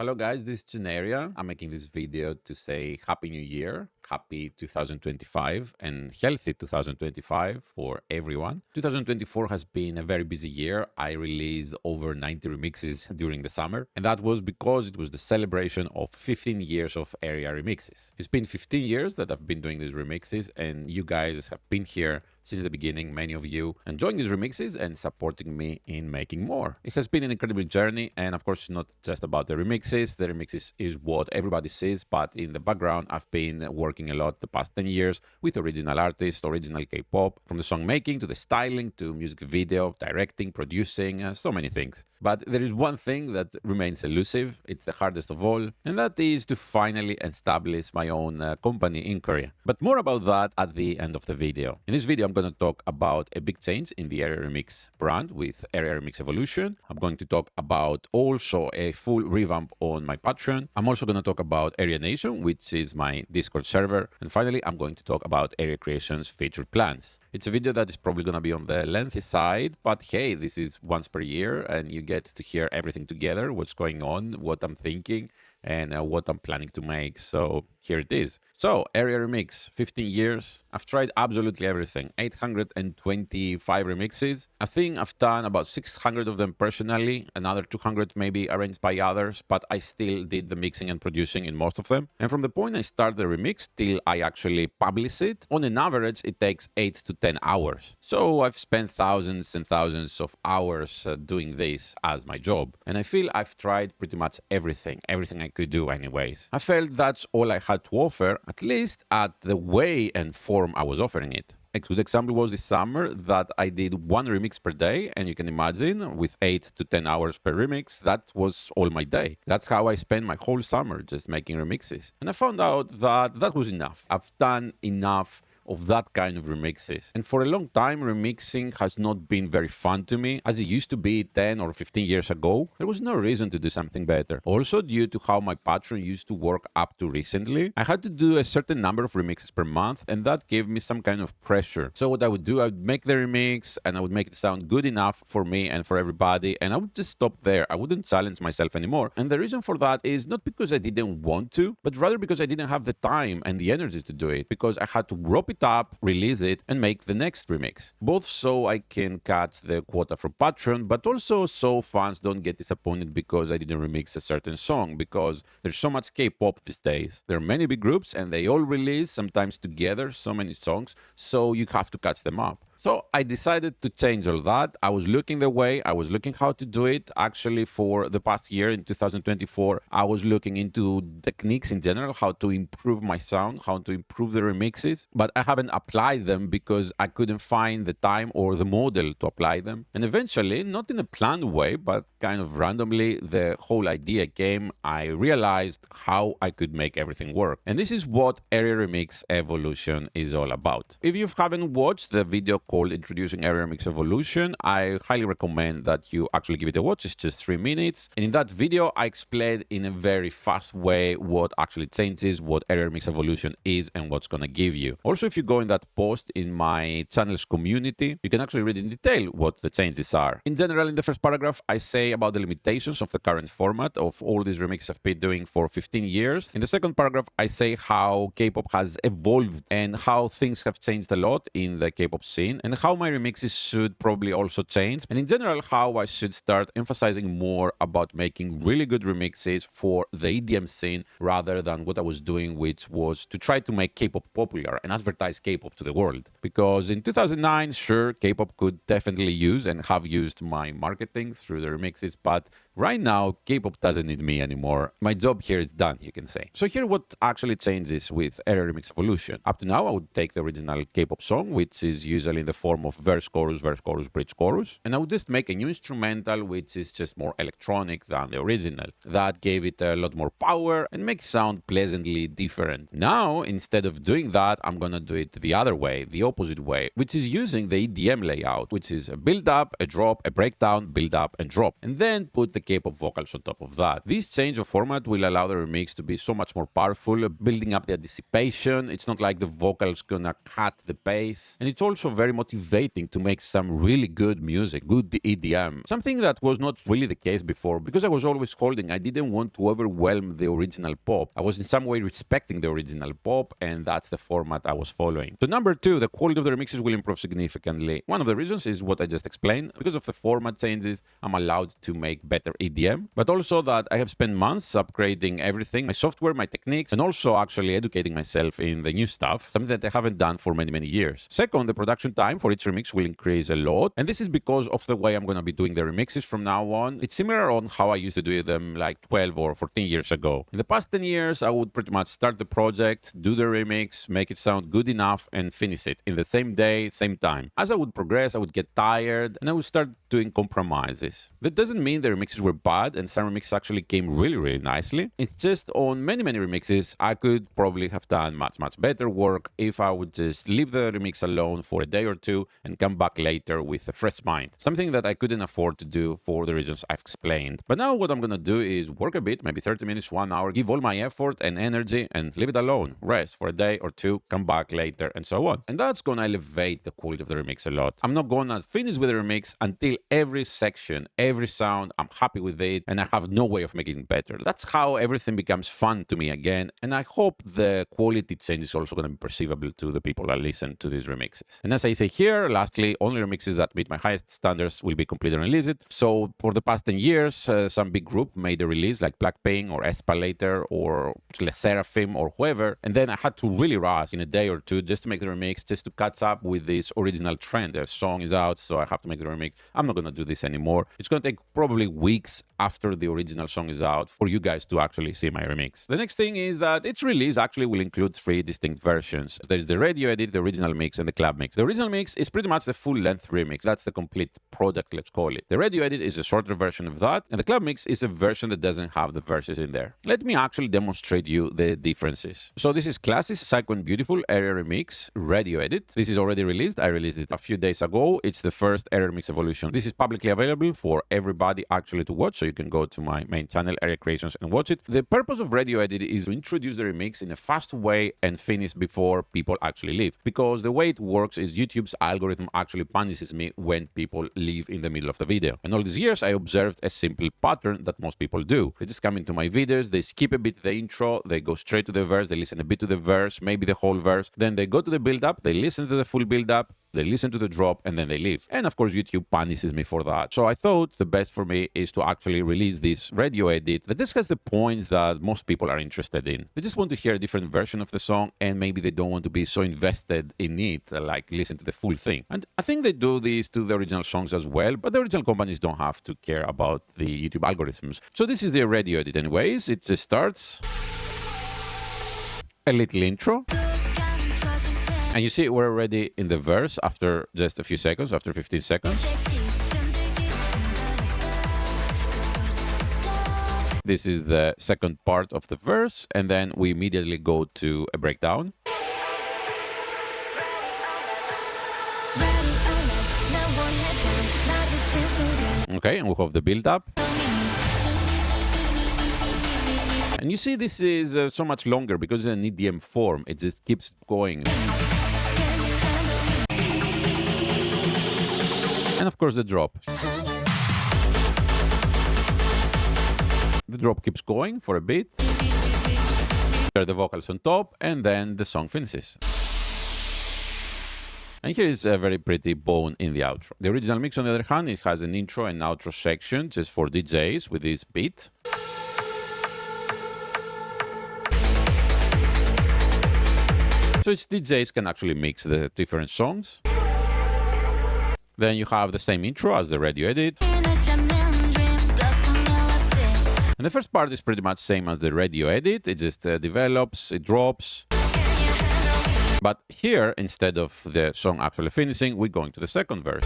Hello guys, this is Genaria. I'm making this video to say Happy New Year, Happy 2025 and healthy 2025 for everyone. 2024 has been a very busy year. I released over 90 remixes during the summer, and that was because it was the celebration of 15 years of Area Remixes. It's been 15 years that I've been doing these remixes, and you guys have been here since the beginning, many of you, enjoying these remixes and supporting me in making more. It has been an incredible journey, and of course, it's not just about the remixes. The remixes is what everybody sees, but in the background, I've been working a lot the past 10 years with original artists, original K-pop, from the song making to the styling to music video, directing, producing, so many things. But there is one thing that remains elusive. It's the hardest of all, and that is to finally establish my own company in Korea. But more about that at the end of the video. In this video, I'm going to talk about a big change in the Area Remix brand with Area Remix Evolution. I'm going to talk about also a full revamp on my Patreon. I'm also going to talk about Area Nation, which is my Discord server. And finally, I'm going to talk about Area Creation's featured plans. It's a video that is probably going to be on the lengthy side, but hey, this is once per year and you get to hear everything together, what's going on, what I'm thinking, and what I'm planning to make. So here it is. So Area Remix, 15 years. I've tried absolutely everything. 825 remixes. I think I've done about 600 of them personally, another 200 maybe arranged by others, but I still did the mixing and producing in most of them. And from the point I start the remix till I actually publish it, on an average, it takes 8 to 10 hours. So I've spent thousands and thousands of hours doing this as my job. And I feel I've tried pretty much everything I could do anyways. I felt that's all I had to offer, at least at the way and form I was offering it. A good example was this summer that I did one remix per day, and you can imagine with 8 to 10 hours per remix, that was all my day. That's how I spent my whole summer, just making remixes. And I found out that that was enough. I've done enough of that kind of remixes. And for a long time, remixing has not been very fun to me. As it used to be 10 or 15 years ago, there was no reason to do something better. Also, due to how my Patreon used to work up to recently, I had to do a certain number of remixes per month, and that gave me some kind of pressure. So what I would do, I would make the remix, and I would make it sound good enough for me and for everybody, and I would just stop there. I wouldn't challenge myself anymore. And the reason for that is not because I didn't want to, but rather because I didn't have the time and the energy to do it, because I had to rope it up, release it, and make the next remix. Both so I can cut the quota from Patreon, but also so fans don't get disappointed because I didn't remix a certain song, because there's so much K-pop these days. There are many big groups and they all release, sometimes together, so many songs, so you have to catch them up. So I decided to change all that. I was looking the way, I was looking how to do it. Actually, for the past year in 2024, I was looking into techniques in general, how to improve my sound, how to improve the remixes, but I haven't applied them because I couldn't find the time or the model to apply them. And eventually, not in a planned way, but kind of randomly, the whole idea came. I realized how I could make everything work. And this is what Area Remix Evolution is all about. If you haven't watched the video called Introducing Area Remix Evolution, I highly recommend that you actually give it a watch. It's just 3 minutes. And in that video, I explained in a very fast way what actually changes, what Area Remix Evolution is, and what's going to give you. Also, if you go in that post in my channel's community, you can actually read in detail what the changes are. In general, in the first paragraph, I say about the limitations of the current format of all these remixes I've been doing for 15 years. In the second paragraph, I say how K-pop has evolved and how things have changed a lot in the K-pop scene, and how my remixes should probably also change, and in general how I should start emphasizing more about making really good remixes for the EDM scene rather than what I was doing, which was to try to make K-pop popular and advertise K-pop to the world. Because in 2009, sure, K-pop could definitely use and have used my marketing through the remixes, but right now K-pop doesn't need me anymore. My job here is done, you can say. So here what actually changes with Area Remix Evolution. Up to now, I would take the original K-pop song, which is usually in the form of verse, chorus, bridge, chorus, and I would just make a new instrumental which is just more electronic than the original. That gave it a lot more power and makes it sound pleasantly different. Now, instead of doing that, I'm gonna do it the other way, the opposite way, which is using the EDM layout, which is a build up, a drop, a breakdown, build up, and drop, and then put the K-pop vocals on top of that. This change of format will allow the remix to be so much more powerful, building up the anticipation. It's not like the vocals gonna cut the pace, and it's also very motivating to make some really good music, good EDM. Something that was not really the case before, because I was always holding, I didn't want to overwhelm the original pop. I was in some way respecting the original pop, and that's the format I was following. So number two, the quality of the remixes will improve significantly. One of the reasons is what I just explained. Because of the format changes, I'm allowed to make better EDM, but also that I have spent months upgrading everything, my software, my techniques, and also actually educating myself in the new stuff, something that I haven't done for many years. Second, the production time for each remix will increase a lot, and this is because of the way I'm going to be doing the remixes from now on. It's similar on how I used to do them like 12 or 14 years ago. In the past 10 years, I would pretty much start the project, do the remix, make it sound good enough, and finish it in the same day, same time. As I would progress, I would get tired, and I would start doing compromises. That doesn't mean the remixes were bad, and some remixes actually came really nicely. It's just on many remixes, I could probably have done much better work if I would just leave the remix alone for a day or two and come back later with a fresh mind. Something that I couldn't afford to do for the reasons I've explained. But now what I'm gonna do is work a bit, maybe 30 minutes, 1 hour, give all my effort and energy and leave it alone. Rest for a day or two, come back later, and so on. And that's gonna elevate the quality of the remix a lot. I'm not gonna finish with the remix until every section, every sound, I'm happy with it, and I have no way of making it better. That's how everything becomes fun to me again, and I hope the quality change is also gonna be perceivable to the people that listen to these remixes. And as I say here, lastly, only remixes that meet my highest standards will be completed and released. So for the past 10 years, some big group made a release like Blackpink or aespa later or Le Sserafim or whoever, and then I had to really rush in a day or two just to make the remix, just to catch up with this original trend. Their song is out, so I have to make the remix. I'm not gonna do this anymore. It's gonna take probably weeks after the original song is out for you guys to actually see my remix. The next thing is that its release actually will include 3 distinct versions. There is the radio edit, the original mix, and the club mix. The original mix is pretty much the full-length remix. That's the complete product, let's call it. The radio edit is a shorter version of that, and the club mix is a version that doesn't have the verses in there. Let me actually demonstrate you the differences. So this is Class's Psycho and Beautiful Area Remix Radio Edit. This is already released. I released it a few days ago. It's the first Area Remix Evolution. This is publicly available for everybody actually to watch, so you can go to my main channel, Area Creations, and watch it. The purpose of Radio Edit is to introduce the remix in a fast way and finish before people actually leave. Because the way it works is YouTube's algorithm actually punishes me when people leave in the middle of the video. And all these years, I observed a simple pattern that most people do. They just come into my videos, they skip a bit the intro, they go straight to the verse, they listen a bit to the verse, maybe the whole verse, then they go to the build-up, they listen to the full build-up, they listen to the drop, and then they leave. And of course, YouTube punishes me for that. So I thought the best for me is to actually release this radio edit that just has the points that most people are interested in. They just want to hear a different version of the song, and maybe they don't want to be so invested in it, like listen to the full thing. And I think they do this to the original songs as well, but the original companies don't have to care about the YouTube algorithms. So this is the radio edit anyways. It just starts a little intro. And you see, we're already in the verse after just a few seconds, after 15 seconds. This is the second part of the verse, and then we immediately go to a breakdown. Okay, and we have the build-up. And you see, this is so much longer because it's an EDM form. It just keeps going. And of course, the drop. The drop keeps going for a bit. There are the vocals on top, and then the song finishes. And here is a very pretty bone in the outro. The original mix, on the other hand, it has an intro and outro section just for DJs with this beat. So each DJs can actually mix the different songs. Then you have the same intro as the radio edit. And the first part is pretty much same as the radio edit. It just develops, it drops. But here, instead of the song actually finishing, we're going to the second verse.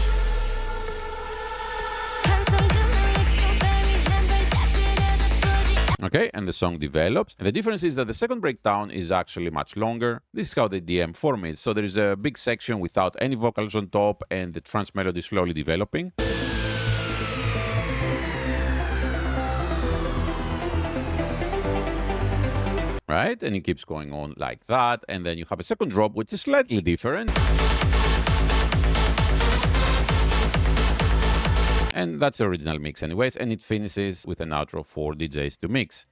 Okay, and the song develops. And the difference is that the second breakdown is actually much longer. This is how the DM form is. So there is a big section without any vocals on top, and the trance melody slowly developing. Right, and it keeps going on like that. And then you have a second drop, which is slightly different. And that's the original mix anyways, and it finishes with an outro for DJs to mix.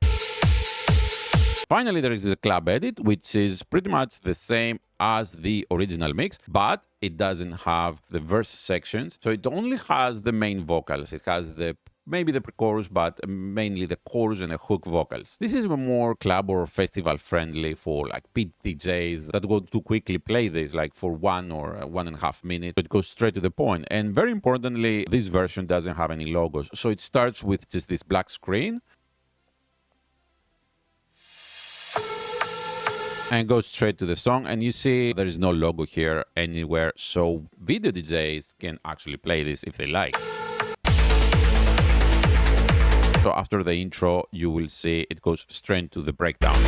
Finally, there is the club edit, which is pretty much the same as the original mix, but it doesn't have the verse sections. So it only has the main vocals. It has maybe the pre-chorus, but mainly the chorus and the hook vocals. This is more club or festival friendly for like beat DJs that go to quickly play this, like for 1 or 1.5 minutes. It goes straight to the point. And very importantly, this version doesn't have any logos. So it starts with just this black screen and goes straight to the song, and you see there is no logo here anywhere, so video DJs can actually play this if they like. So after the intro, you will see it goes straight to the breakdown.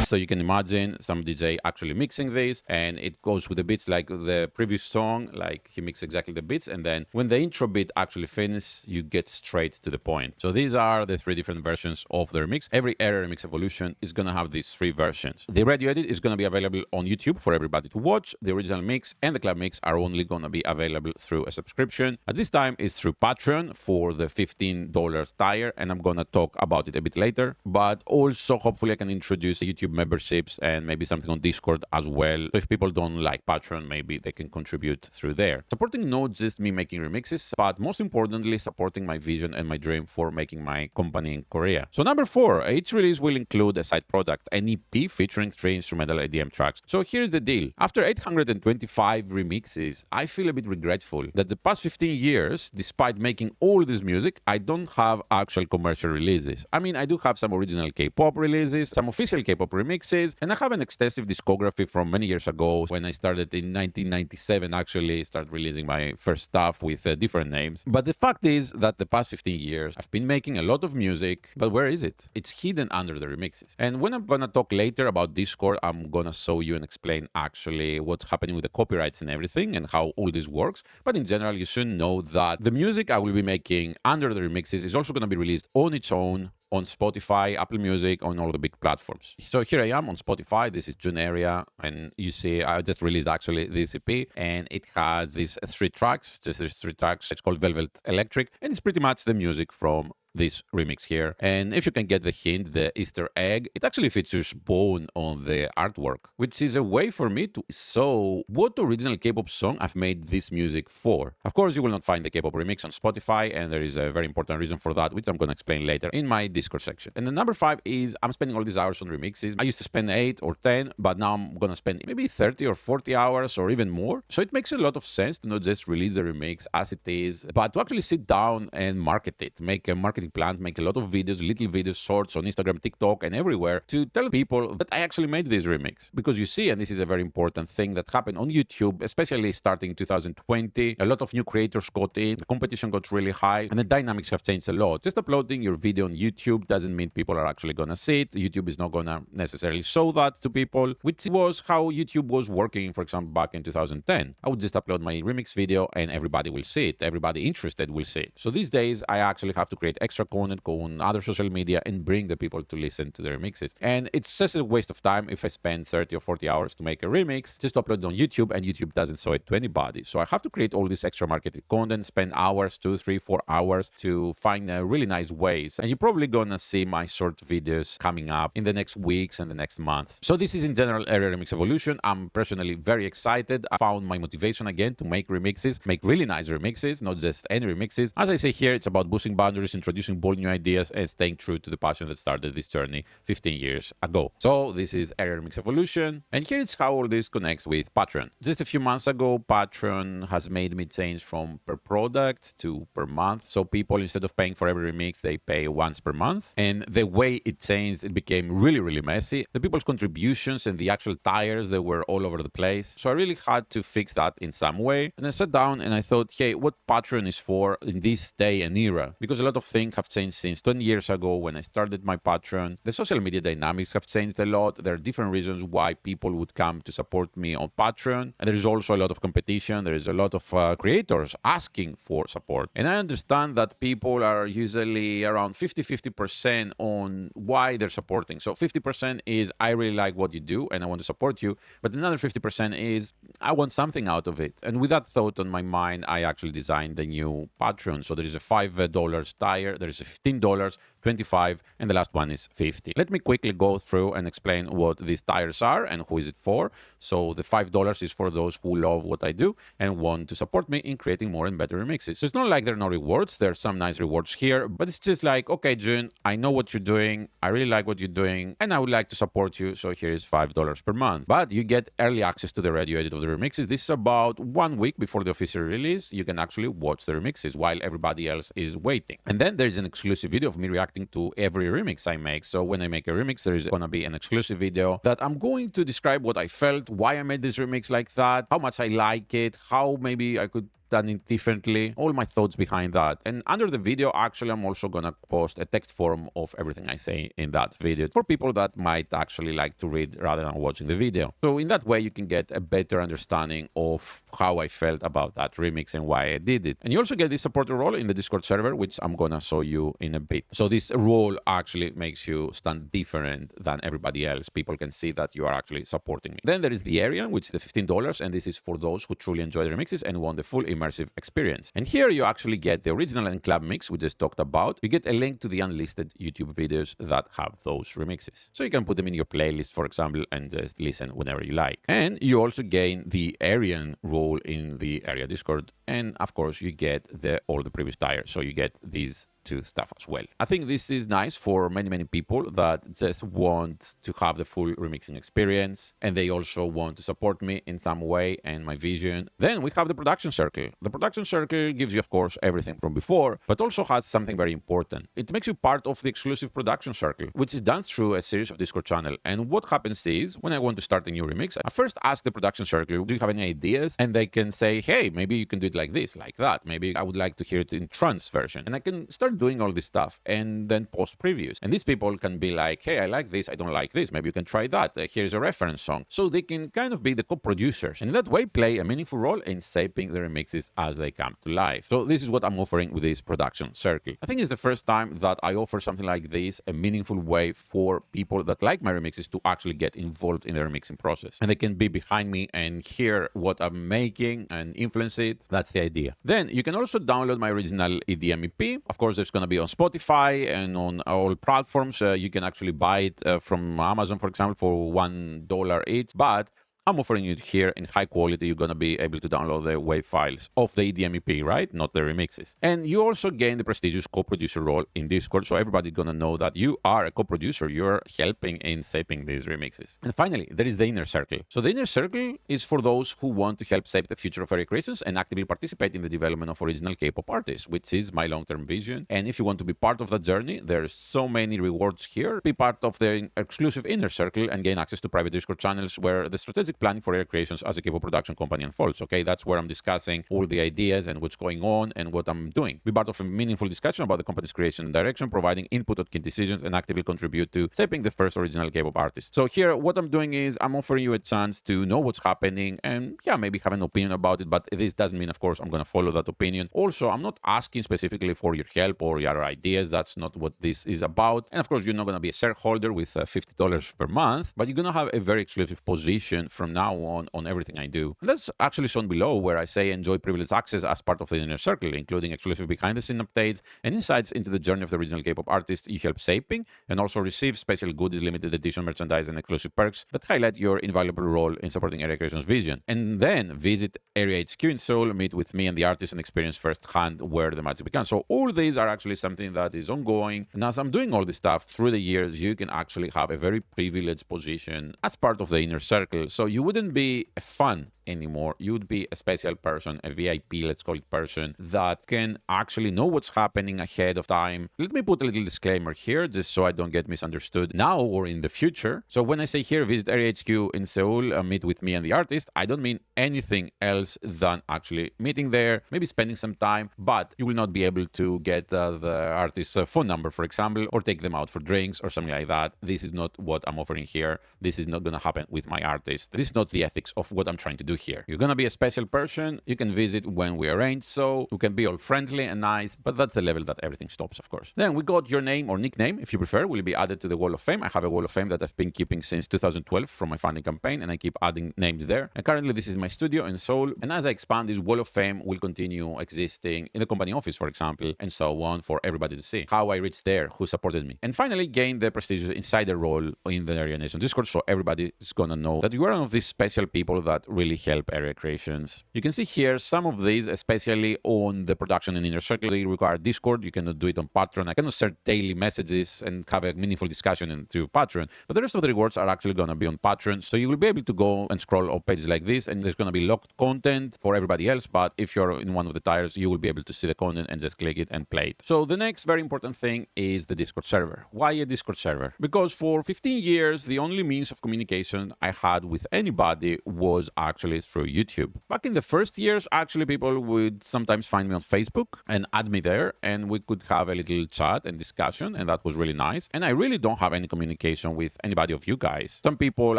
So you can imagine some DJ actually mixing this, and it goes with the beats like the previous song, like he mixed exactly the beats, and then when the intro beat actually finishes, you get straight to the point. So these are the 3 different versions of the remix. Every Area Remix Evolution is gonna have these 3 versions. The radio edit is gonna be available on YouTube for everybody to watch. The original mix and the club mix are only gonna be available through a subscription. At this time, it's through Patreon for the $15 tier, and I'm gonna talk about it a bit later. But also, hopefully, I can introduce YouTube memberships and maybe something on Discord as well. So if people don't like Patreon, maybe they can contribute through there. Supporting not just me making remixes, but most importantly, supporting my vision and my dream for making my company in Korea. So number 4, each release will include a side product, an EP featuring 3 instrumental EDM tracks. So here's the deal. After 825 remixes, I feel a bit regretful that the past 15 years, despite making all this music, I don't have actual commercial releases. I mean, I do have some original K-pop releases, some official K-pop remixes, and I have an extensive discography from many years ago when I started in 1997, actually started releasing my first stuff with different names. But the fact is that the past 15 years, I've been making a lot of music, but where is it? It's hidden under the remixes. And when I'm gonna talk later about Discord, I'm gonna show you and explain actually what's happening with the copyrights and everything and how all this works. But in general, you should know that the music I will be making under the remixes is also gonna be released on its own on Spotify, Apple Music, on all the big platforms. So here I am on Spotify. This is June Area, and you see I just released actually this EP, and it has these 3 tracks, just these 3 tracks. It's called Velvet Electric, and it's pretty much the music from this remix here. And if you can get the hint, the Easter egg, it actually features Bone on the artwork, which is a way for me to show what original K-pop song I've made this music for. Of course, you will not find the K-pop remix on Spotify, and there is a very important reason for that, which I'm going to explain later in my Discord section. And the number 5 is I'm spending all these hours on remixes. I used to spend 8 or 10, but now I'm going to spend maybe 30 or 40 hours or even more. So it makes a lot of sense to not just release the remix as it is, but to actually sit down and market it, make a marketing plan, make a lot of videos, little videos, shorts on Instagram, TikTok, and everywhere to tell people that I actually made this remix. Because you see, and this is a very important thing that happened on YouTube, especially starting 2020, a lot of new creators got in, the competition got really high, and the dynamics have changed a lot. Just uploading your video on YouTube doesn't mean people are actually gonna see it. YouTube is not gonna necessarily show that to people, which was how YouTube was working, for example, back in 2010. I would just upload my remix video and everybody will see it. Everybody interested will see it. So these days, I actually have to create extra content, go on other social media, and bring the people to listen to the remixes. And it's just a waste of time if I spend 30 or 40 hours to make a remix, just to upload it on YouTube, and YouTube doesn't show it to anybody. So I have to create all this extra marketing content, spend hours, 2, 3, 4 hours to find really nice ways. And you're probably gonna see my short videos coming up in the next weeks and the next months. So this is in general Area Remix Evolution. I'm personally very excited. I found my motivation again to make remixes, make really nice remixes, not just any remixes. As I say here, it's about boosting boundaries, introducing bold new ideas, and staying true to the passion that started this journey 15 years ago. So this is Area Remix Evolution, and here it's how all this connects with Patreon. Just a few months ago, Patreon has made me change from per product to per month. So people, instead of paying for every remix, they pay once per month. And the way it changed, it became really, really messy. The people's contributions and the actual tires, they were all over the place. So I really had to fix that in some way. And I sat down and I thought, hey, what Patreon is for in this day and era? Because a lot of things things have changed since 20 years ago when I started my Patreon. The social media dynamics have changed a lot. There are different reasons why people would come to support me on Patreon. And there is also a lot of competition. There is a lot of creators asking for support. And I understand that people are usually around 50% on why they're supporting. So 50% is I really like what you do and I want to support you. But another 50% is I want something out of it. And with that thought on my mind, I actually designed the new Patreon. So there is a $5 tier, there is a $15, 25, and the last one is 50. Let me quickly go through and explain what these tiers are and who is it for. So the $5 is for those who love what I do and want to support me in creating more and better remixes. So it's not like there are no rewards. There are some nice rewards here, but it's just like, okay, June, I know what you're doing. I really like what you're doing and I would like to support you. So here is $5 per month. But you get early access to the radio edit of the remixes. This is about 1 week before the official release. You can actually watch the remixes while everybody else is waiting. And then there's an exclusive video of me reacting to every remix I make. So when I make a remix, there is going to be an exclusive video that I'm going to describe what I felt, why I made this remix like that, how much I like it, how maybe I could done it differently, all my thoughts behind that. And under the video, actually, I'm also gonna post a text form of everything I say in that video for people that might actually like to read rather than watching the video. So in that way, you can get a better understanding of how I felt about that remix and why I did it. And you also get this supporter role in the Discord server, which I'm gonna show you in a bit. So this role actually makes you stand different than everybody else. People can see that you are actually supporting me. Then there is the area, which is the $15, and this is for those who truly enjoy the remixes and want the full immersive experience. And here you actually get the original and club mix we just talked about. You get a link to the unlisted YouTube videos that have those remixes. So you can put them in your playlist, for example, and just listen whenever you like. And you also gain the Arian role in the area Discord. And of course, you get all the previous tires. So you get these two stuff as well. I think this is nice for many people that just want to have the full remixing experience and they also want to support me in some way and my vision. Then we have the production circle. The production circle gives you, of course, everything from before, but also has something very important. It makes you part of the exclusive production circle, which is done through a series of Discord channel. And what happens is when I want to start a new remix, I first ask the production circle, do you have any ideas? And they can say, hey, maybe you can do it like this, like that. Maybe I would like to hear it in trance version. And I can start doing all this stuff and then post previews. And these people can be like, hey, I like this, I don't like this. Maybe you can try that. Here's a reference song. So they can kind of be the co-producers and in that way play a meaningful role in shaping the remixes as they come to life. So this is what I'm offering with this production circle. I think it's the first time that I offer something like this, a meaningful way for people that like my remixes to actually get involved in the remixing process. And they can be behind me and hear what I'm making and influence it. That's the idea. Then you can also download my original EDM EP. Of course, there's going to be on Spotify and on all platforms. You can actually buy it from Amazon, for example, for $1 each. But I'm offering it here in high quality. You're going to be able to download the WAV files of the EDM EP, right? Not the remixes. And you also gain the prestigious co-producer role in Discord. So everybody's going to know that you are a co-producer. You're helping in shaping these remixes. And finally, there is the inner circle. So the inner circle is for those who want to help shape the future of area creations and actively participate in the development of original K-pop artists, which is my long-term vision. And if you want to be part of that journey, there's so many rewards here. Be part of the exclusive inner circle and gain access to private Discord channels where the strategic planning for Area Creations as a K-pop production company unfolds. Okay, that's where I'm discussing all the ideas and what's going on and what I'm doing. Be part of a meaningful discussion about the company's creation and direction, providing input on key decisions and actively contribute to shaping the first original K-pop artist. So here, what I'm doing is I'm offering you a chance to know what's happening and yeah, maybe have an opinion about it, but this doesn't mean, of course, I'm going to follow that opinion. Also, I'm not asking specifically for your help or your ideas. That's not what this is about. And of course, you're not going to be a shareholder with $50 per month, but you're going to have a very exclusive position from now on everything I do. And that's actually shown below where I say enjoy privileged access as part of the inner circle, including exclusive behind-the-scene updates and insights into the journey of the original K-pop artist you help shaping, and also receive special goodies, limited edition merchandise, and exclusive perks that highlight your invaluable role in supporting Area Creations' vision. And then visit Area HQ in Seoul, meet with me and the artist, and experience firsthand where the magic began. So all these are actually something that is ongoing. And as I'm doing all this stuff through the years, you can actually have a very privileged position as part of the inner circle. So you wouldn't be a fan anymore. You would be a special person, a VIP, let's call it, person that can actually know what's happening ahead of time. Let me put a little disclaimer here, just so I don't get misunderstood now or in the future. So when I say here, visit Area HQ in Seoul, meet with me and the artist, I don't mean anything else than actually meeting there, maybe spending some time, but you will not be able to get the artist's phone number, for example, or take them out for drinks or something like that. This is not what I'm offering here. This is not going to happen with my artist. This is not the ethics of what I'm trying to do here. You're going to be a special person. You can visit when we arrange, so you can be all friendly and nice, but that's the level that everything stops, of course. Then we got your name or nickname, if you prefer, will be added to the Wall of Fame. I have a Wall of Fame that I've been keeping since 2012 from my funding campaign, and I keep adding names there. And currently, this is my studio in Seoul. And as I expand, this Wall of Fame will continue existing in the company office, for example, and so on, for everybody to see how I reached there, who supported me. And finally, gain the prestigious insider role in the Area Nation Discord, so everybody is gonna know that you are one of these special people that really help Area Creations. You can see here some of these, especially on the production and inner circle. They require Discord. You cannot do it on Patreon. I cannot send daily messages and have a meaningful discussion through Patreon, but the rest of the rewards are actually gonna be on Patreon, so you will be able to go and scroll on pages like this, and there's gonna be locked content for everybody else, but if you're in one of the tiers, you will be able to see the content and just click it and play it. So the next very important thing is the Discord server. Why a Discord server? Because for 15 years, the only means of communication I had with anybody was actually through YouTube. Back in the first years, actually, people would sometimes find me on Facebook and add me there, and we could have a little chat and discussion, and that was really nice. And I really don't have any communication with anybody of you guys. Some people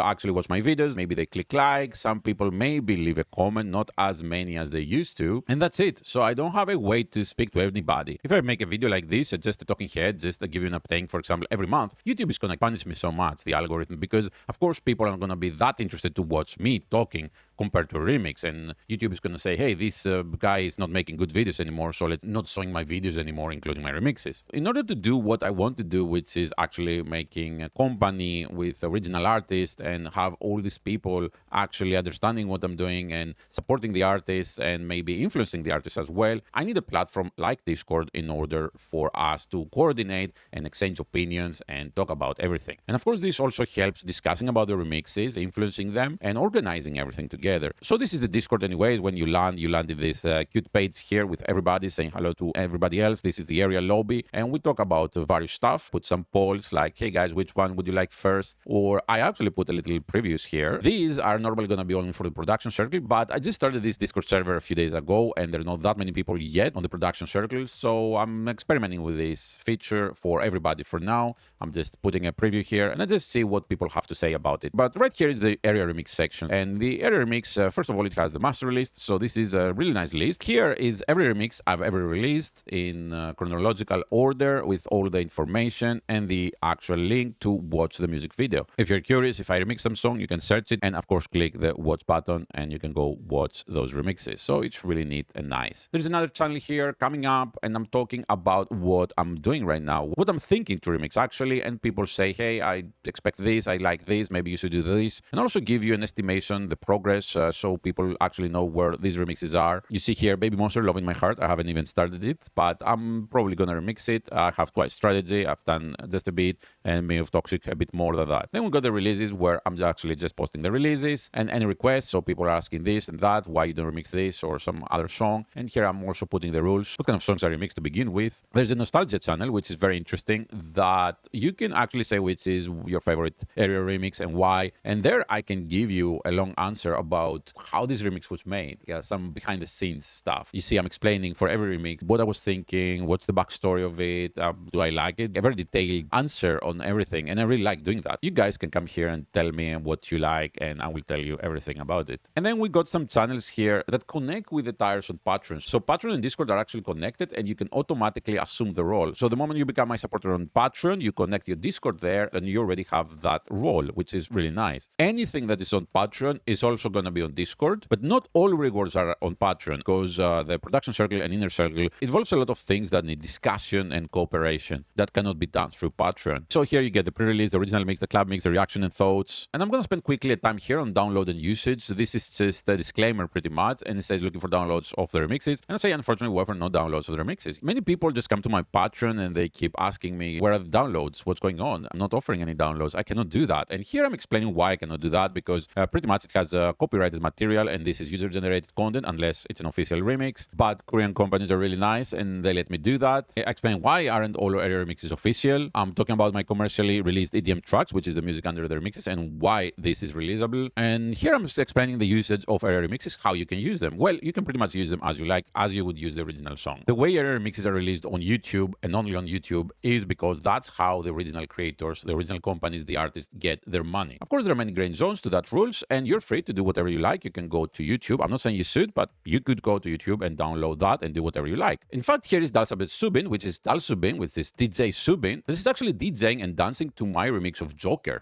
actually watch my videos, maybe they click like, some people maybe leave a comment, not as many as they used to, and that's it. So I don't have a way to speak to anybody. If I make a video like this, just a talking head, just to give you an update, for example, every month, YouTube is going to punish me so much, the algorithm, because of course people are going to be that interested to watch me talking compared to a remix, and YouTube is going to say, hey, this guy is not making good videos anymore, so let's not showing my videos anymore, including my remixes. In order to do what I want to do, which is actually making a company with original artists and have all these people actually understanding what I'm doing and supporting the artists and maybe influencing the artists as well, I need a platform like Discord in order for us to coordinate and exchange opinions and talk about everything. And of course, this also helps discussing about the remixes, influencing them, and organizing everything together. So this is the Discord anyways. When you land in this cute page here with everybody saying hello to everybody else. This is the area lobby, and we talk about various stuff, put some polls like, hey guys, which one would you like first? Or I actually put a little previews here. These are normally going to be only for the production circle, but I just started this Discord server a few days ago, and there are not that many people yet on the production circle, so I'm experimenting with this feature for everybody for now. I'm just putting a preview here, and I just see what people have to say about it. But right here is the area remix section, and the area remix, first of all, it has the master list, so this is a really nice list. Here is every remix I've ever released in chronological order with all the information and the actual link to watch the music video. If you're curious if I remix some song, you can search it and of course click the watch button and you can go watch those remixes. So it's really neat and nice. There's another channel here coming up, and I'm talking about what I'm doing right now, what I'm thinking to remix actually, and people say, hey, I expect this, I like this, maybe you should do this, and also give you an estimation, the progress, so people actually know where these remixes are. You see here, Baby Monster, Love in My Heart. I haven't even started it, but I'm probably gonna remix it. I have Twice Strategy, I've done just a bit, and Me of Toxic a bit more than that. Then we got the releases, where I'm actually just posting the releases and any requests, so people are asking this and that, why you don't remix this or some other song. And here I'm also putting the rules, what kind of songs I remix to begin with. There's a nostalgia channel, which is very interesting, that you can actually say which is your favorite area remix and why. And there I can give you a long answer about how this remix was made, some behind the scenes stuff. You see, I'm explaining for every remix what I was thinking, what's the backstory of it, do I like it, a very detailed answer on everything, and I really like doing that. You guys can come here and tell me what you like, and I will tell you everything about it. And then we got some channels here that connect with the tiers on Patreon. So Patreon and Discord are actually connected, and you can automatically assume the role. So the moment you become my supporter on Patreon, you connect your Discord there, and you already have that role, which is really nice. Anything that is on Patreon is also going to be on Discord, but not all rewards are on Patreon, because the production circle and inner circle involves a lot of things that need discussion and cooperation that cannot be done through Patreon. So here you get the pre-release, the original mix, the club mix, the reaction and thoughts. And I'm going to spend quickly a time here on download and usage. So this is just a disclaimer pretty much, and it says looking for downloads of the remixes. And I say, unfortunately, we have no downloads of the remixes. Many people just come to my Patreon and they keep asking me, where are the downloads? What's going on? I'm not offering any downloads. I cannot do that. And here I'm explaining why I cannot do that, because pretty much it has copyright copyrighted material and this is user-generated content unless it's an official remix. But Korean companies are really nice and they let me do that. I explain why aren't all area remixes official. I'm talking about my commercially released EDM tracks, which is the music under the remixes, and why this is releasable. And here I'm just explaining the usage of area remixes, how you can use them. Well, you can pretty much use them as you like, as you would use the original song. The way area remixes are released on YouTube and only on YouTube is because that's how the original creators, the original companies, the artists get their money. Of course, there are many grain zones to that rules, and you're free to do whatever you like. You can go to YouTube. I'm not saying you should, but you could go to YouTube and download that and do whatever you like. In fact, here is Dalsabet Subin, which is Dal Subin, which is DJ Subin. This is actually DJing and dancing to my remix of Joker.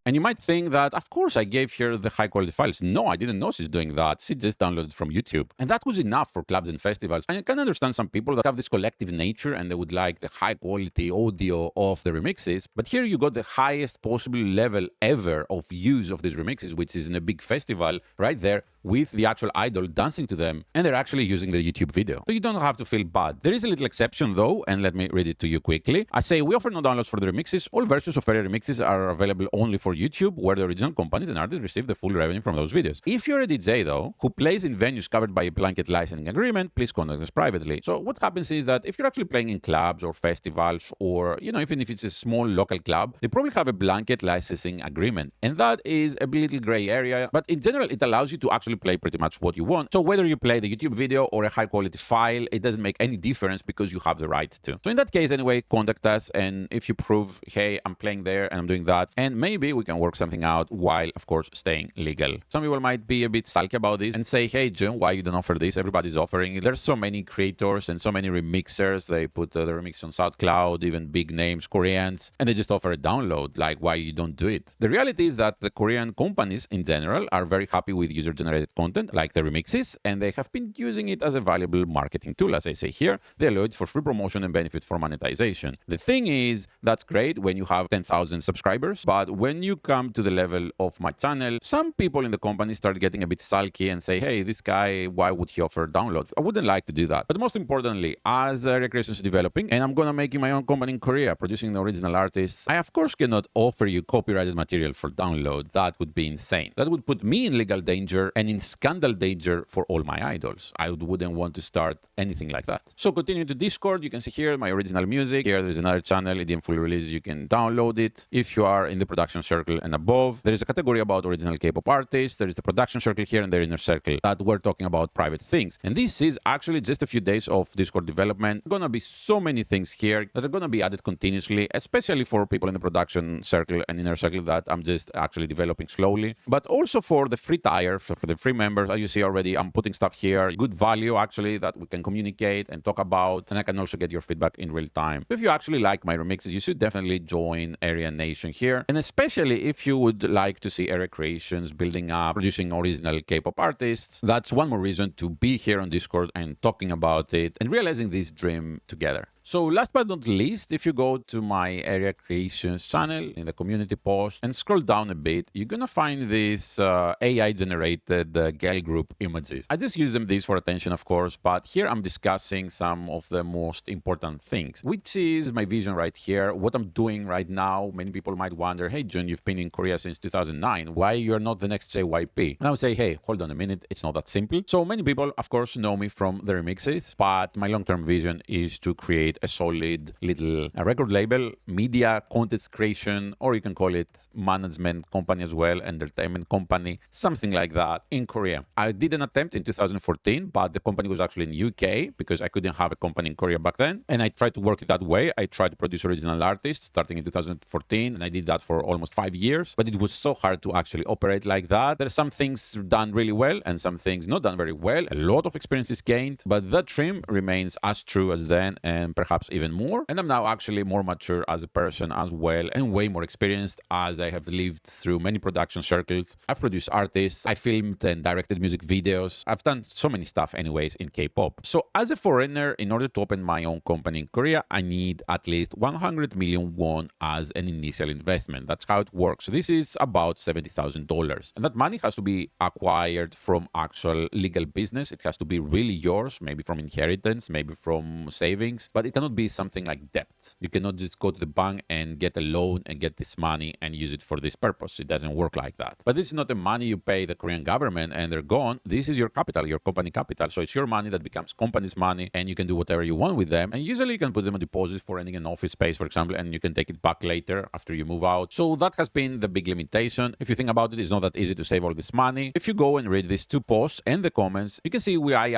And you might think that, of course, I gave her the high quality files. No, I didn't know she's doing that. She just downloaded from YouTube. And that was enough for clubs and festivals. And I can understand some people that have this collective nature and they would like the high quality audio of the remixes. But here you got the highest possible level ever of use of these remixes, which is in a big festival right there with the actual idol dancing to them. And they're actually using the YouTube video. So you don't have to feel bad. There is a little exception though, and let me read it to you quickly. I say, we offer no downloads for the remixes. All versions of area remixes are available only for YouTube, where the original companies and artists receive the full revenue from those videos. If you're a DJ though, who plays in venues covered by a blanket licensing agreement, please contact us privately. So what happens is that if you're actually playing in clubs or festivals, or, you know, even if it's a small local club, they probably have a blanket licensing agreement. And that is a little gray area, but in general, it allows you to actually play pretty much what you want. So whether you play the YouTube video or a high quality file, it doesn't make any difference because you have the right to. So in that case, anyway, contact us. And if you prove, hey, I'm playing there and I'm doing that, and maybe we can work something out while, of course, staying legal. Some people might be a bit sulky about this and say, hey, Jun, why you don't offer this? Everybody's offering it. There's so many creators and so many remixers. They put the remix on SoundCloud, even big names, Koreans, and they just offer a download. Like, why you don't do it? The reality is that the Korean companies in general are very happy with user-generated content, like the remixes, and they have been using it as a valuable marketing tool. As I say here, they allow it for free promotion and benefit for monetization. The thing is, that's great when you have 10,000 subscribers, but when you come to the level of my channel, some people in the company start getting a bit sulky and say, hey, this guy, why would he offer downloads? I wouldn't like to do that. But most importantly, as Recreation is developing, and I'm gonna make my own company in Korea, producing the original artists, I of course cannot offer you copyrighted material for download. That would be insane. That would put me in legal danger and in scandal danger for all my idols. I wouldn't want to start anything like that. So continue to Discord. You can see here my original music. Here there's another channel, EDM Full Release. You can download it. If you are in the production circle and above, there is a category about original K-pop artists. There is the production circle here and the inner circle that we're talking about private things. And this is actually just a few days of Discord development. Gonna be so many things here that are gonna be added continuously, especially for people in the production circle and inner circle that I'm just actually developing slowly. But also for the free tier, for the free members, as you see already, I'm putting stuff here, good value actually, that we can communicate and talk about, and I can also get your feedback in real time. If you actually like my remixes, you should definitely join Area Nation here, and especially if you would like to see Area Creations building up, producing original K-pop artists, that's one more reason to be here on Discord and talking about it and realizing this dream together. So last but not least, if you go to my Area Creations channel in the community post and scroll down a bit, you're gonna find these AI-generated girl group images. I just use these for attention, of course, but here I'm discussing some of the most important things, which is my vision right here, what I'm doing right now. Many people might wonder, hey, Jun, you've been in Korea since 2009. Why you're not the next JYP? And I would say, hey, hold on a minute. It's not that simple. So many people, of course, know me from the remixes, but my long-term vision is to create a solid little record label, media, content creation, or you can call it management company as well, entertainment company, something like that in Korea. I did an attempt in 2014, but the company was actually in UK because I couldn't have a company in Korea back then. And I tried to work it that way. I tried to produce original artists starting in 2014, and I did that for almost 5 years, but it was so hard to actually operate like that. There are some things done really well and some things not done very well. A lot of experiences gained, but that dream remains as true as then, and perhaps even more. And I'm now actually more mature as a person as well, and way more experienced as I have lived through many production circles. I've produced artists, I filmed and directed music videos. I've done so many stuff anyways in K-pop. So as a foreigner, in order to open my own company in Korea, I need at least 100 million won as an initial investment. That's how it works. So this is about $70,000. And that money has to be acquired from actual legal business. It has to be really yours, maybe from inheritance, maybe from savings, but it cannot be something like debt. You cannot just go to the bank and get a loan and get this money and use it for this purpose. It doesn't work like that. But this is not the money you pay the Korean government and they're gone. This is your capital, your company capital. So it's your money that becomes company's money, and you can do whatever you want with them. And usually you can put them on deposits for renting an office space, for example, and you can take it back later after you move out. So that has been the big limitation. If you think about it, it's not that easy to save all this money. If you go and read these two posts and the comments, you can see why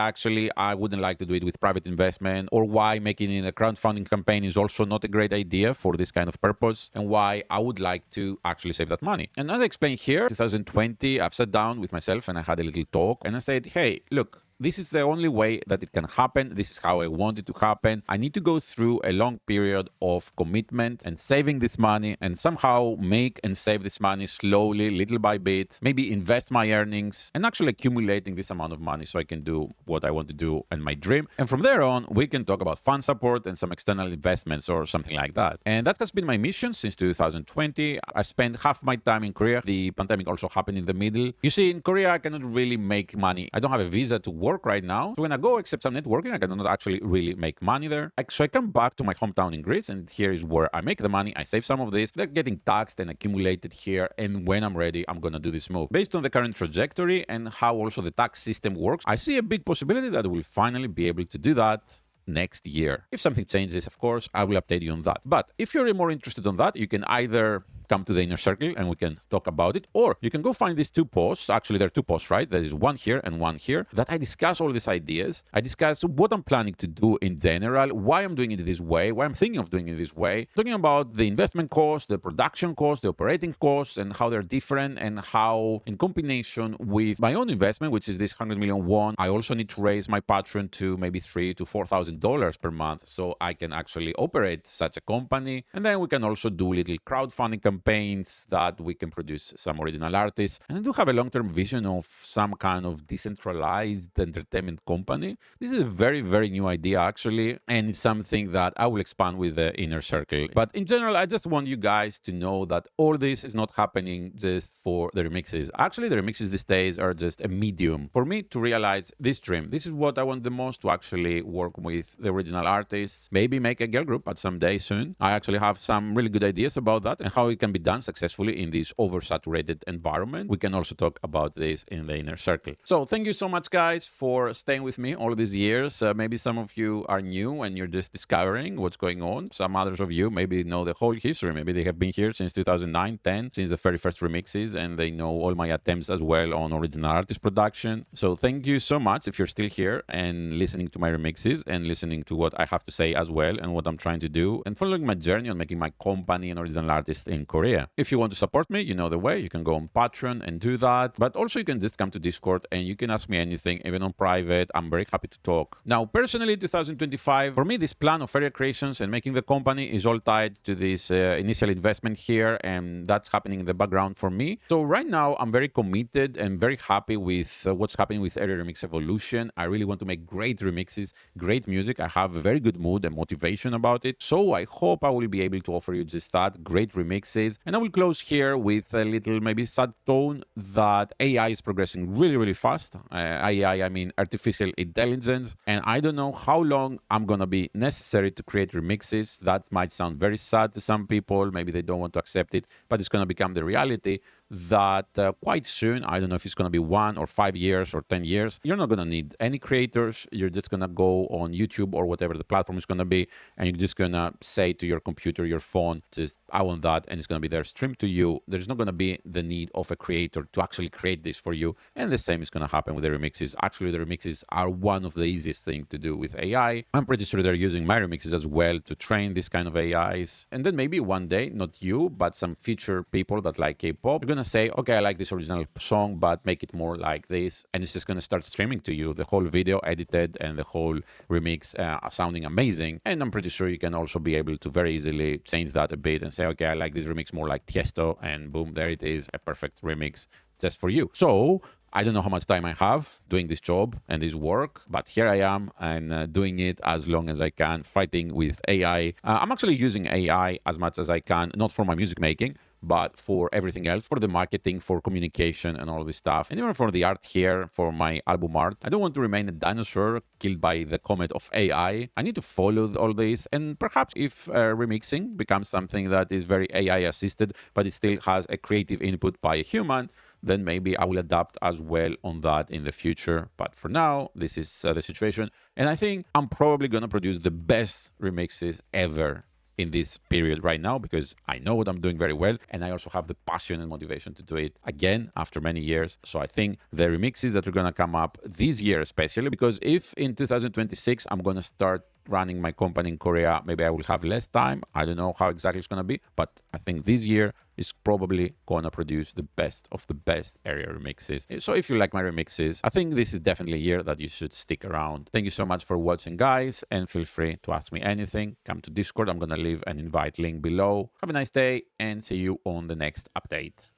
I wouldn't like to do it with private investment, or why making it a crowdfunding campaign is also not a great idea for this kind of purpose, and why I would like to actually save that money. And as I explained here, 2020, I've sat down with myself and I had a little talk and I said, hey, look, this is the only way that it can happen. This is how I want it to happen. I need to go through a long period of commitment and saving this money, and somehow make and save this money slowly, little by bit, maybe invest my earnings and actually accumulating this amount of money so I can do what I want to do and my dream. And from there on, we can talk about fund support and some external investments or something like that. And that has been my mission since 2020. I spent half my time in Korea. The pandemic also happened in the middle. You see, in Korea, I cannot really make money. I don't have a visa to work right now. So when I go, except some networking, I cannot actually really make money there. So I come back to my hometown in Greece, and here is where I make the money. I save some of this. They're getting taxed and accumulated here. And when I'm ready, I'm going to do this move. Based on the current trajectory and how also the tax system works, I see a big possibility that we'll finally be able to do that next year. If something changes, of course, I will update you on that. But if you're more interested on that, you can either come to the Inner Circle and we can talk about it, or you can go find these two posts. Actually, there are two posts, right? There is one here and one here that I discuss all these ideas. I discuss what I'm planning to do in general, why I'm doing it this way, why I'm thinking of doing it this way, talking about the investment cost, the production cost, the operating costs, and how they're different, and how in combination with my own investment, which is this 100 million won, I also need to raise my Patreon to maybe $3,000 to $4,000 per month so I can actually operate such a company. And then we can also do little crowdfunding campaigns that we can produce some original artists. And I do have a long-term vision of some kind of decentralized entertainment company. This is a very, very new idea, actually, and it's something that I will expand with the Inner Circle. But in general, I just want you guys to know that all this is not happening just for the remixes. Actually, the remixes these days are just a medium for me to realize this dream. This is what I want the most, to actually work with the original artists, maybe make a girl group at some day soon. I actually have some really good ideas about that and how it can be done successfully in this oversaturated environment. We can also talk about this in the Inner Circle. So thank you so much, guys, for staying with me all these years. Maybe some of you are new and you're just discovering what's going on. Some others of you maybe know the whole history. Maybe they have been here since 2009, 10, since the very first remixes, and they know all my attempts as well on original artist production. So thank you so much if you're still here and listening to my remixes and listening to what I have to say as well and what I'm trying to do and following my journey on making my company an original artist in Korea. If you want to support me, you know the way. You can go on Patreon and do that. But also you can just come to Discord and you can ask me anything, even on private. I'm very happy to talk. Now, personally, 2025, for me, this plan of Feria Creations and making the company is all tied to this initial investment here, and that's happening in the background for me. So right now, I'm very committed and very happy with what's happening with Area Remix Evolution. I really want to make great remixes, great music. I have a very good mood and motivation about it. So I hope I will be able to offer you just that, great remixes. And I will close here with a little maybe sad tone that AI is progressing really, really fast. AI, I mean artificial intelligence. And I don't know how long I'm going to be necessary to create remixes. That might sound very sad to some people. Maybe they don't want to accept it, but it's going to become the reality that quite soon, I don't know if it's going to be 1 or 5 years or 10 years, you're not going to need any creators. You're just going to go on YouTube or whatever the platform is going to be, and you're just going to say to your computer, your phone, just, I want that, and it's going to be there streamed to you. There's not going to be the need of a creator to actually create this for you. And the same is going to happen with the remixes. Actually, the remixes are one of the easiest things to do with AI. I'm pretty sure they're using my remixes as well to train this kind of AIs. And then maybe one day, not you, but some future people that like K-pop, you're going to say, okay, I like this original song, but make it more like this. And it's just going to start streaming to you the whole video edited and the whole remix sounding amazing. And I'm pretty sure you can also be able to very easily change that a bit and say, okay, I like this remix more like Tiesto, and boom, there it is, a perfect remix just for you. So I don't know how much time I have doing this job and this work, but here I am and doing it as long as I can, fighting with AI. I'm actually using AI as much as I can, not for my music making, but for everything else, for the marketing, for communication and all this stuff, and even for the art here, for my album art. I don't want to remain a dinosaur killed by the comet of AI. I need to follow all this, and perhaps if remixing becomes something that is very AI assisted, but it still has a creative input by a human, then maybe I will adapt as well on that in the future. But for now, this is the situation. And I think I'm probably going to produce the best remixes ever in this period right now, because I know what I'm doing very well, and I also have the passion and motivation to do it again after many years. So I think the remixes that are going to come up this year, especially because if in 2026 I'm going to start running my company in Korea, maybe I will have less time. I don't know how exactly it's going to be, but I think this year is probably going to produce the best of the best area remixes. So if you like my remixes, I think this is definitely a year that you should stick around. Thank you so much for watching, guys, and feel free to ask me anything. Come to Discord. I'm going to leave an invite link below. Have a nice day and see you on the next update.